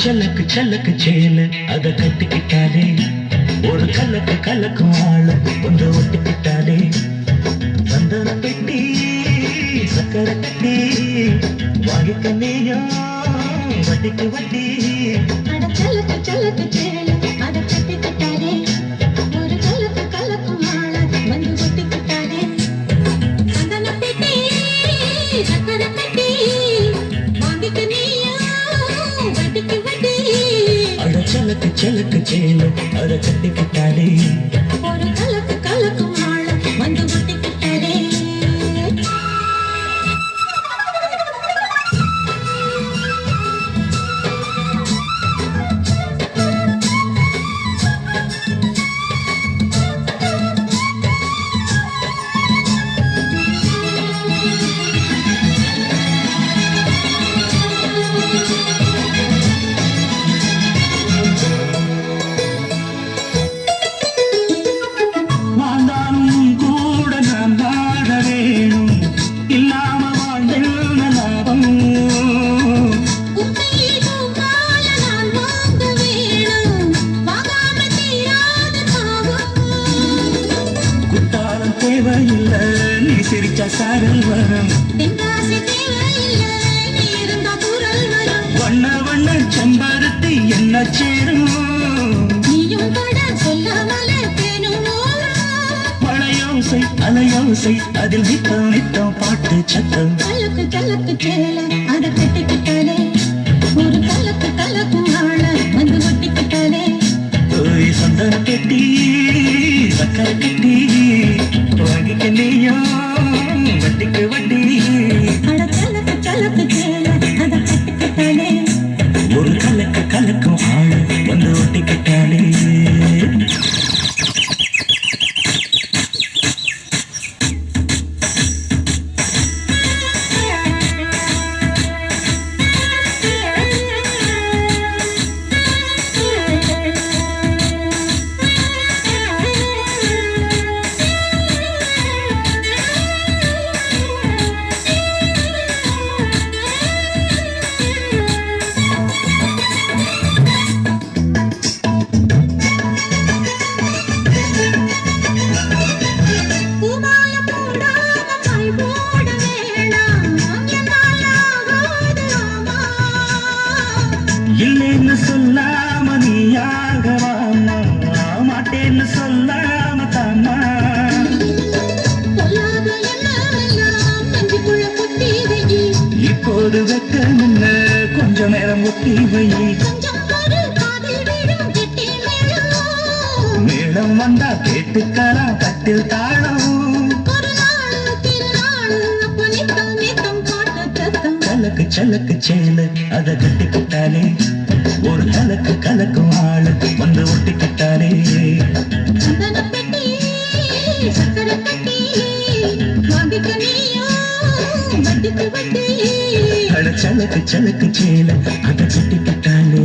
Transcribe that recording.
சலக்கு சலக்கு சேல அத கட்டிக்கிட்டாலே ஒரு கலக்கு கலக்கும் ஆள ஒன்று ஒட்டிக்கிட்டாலே சந்தன பெட்டி சக்கரை கட்டி வாங்கிக்க நீயும் வட்டிக்கு வட்டி அட சலக்கு சலக்கு சேல அத கட்டிக்கிட்டாலே ஒரு கலக்கு கலக்கும் ஆள வந்து ஒட்டிக்கிட்டாலே சந்தன பெட்டி சக்கரை கட்டி வாங்கிக்க நீயும் வட்டிக்கு வட்டி அட சலக்கு சலக்கு சேல அத கட்டிக்கிட்டாலே ஒரு கலக்கு கலக்கும் ஆள வந்து ஒட்டிக்கிட்டாலே தேவையில்லை நீ சிரிச்சா சாரல் வரும் வண்ண வண்ண செம்பருத்தி என்ன சேரும் மழையோசை அலையோசை அதில் நித்தம் நித்தம் பாட்டு சத்தம் கலக்கு கலக்கு சேல அத கட்டிக்கிட்டாலே ஒரு கலக்கு கலக்கும் ஆள வந்து ஒட்டிக்கிட்டாலே சந்தன கட்டி சக்கரை கட்டி வாங்கிக்க நீயும் வட்டிக்கு வட்டி அட கலக்கு கலக்கு சேல அத கட்டிக்கிட்டாலே ஒரு கலக்கு கலக்கும் ஆள வந்து ஒட்டிக்கிட்டாலே இல்லைன்னு சொல்லாம நீயாகவாமா மாட்டேன்னு சொல்லாம தாமா இப்போது வெக்க முன்ன கொஞ்ச நேரம் ஒட்டி வை மேளம் வந்தா கேட்டுக்கலாம் கட்டில் தாழம் சலக்கு சலக்கு சேல அத கட்டிக்கிட்டாலே ஒரு கலக்கு கலக்கும் ஆள வந்து ஒட்டிக்கிட்டாலே அட சலக்கு சலக்கு சேல அத கட்டிக்கிட்டாலே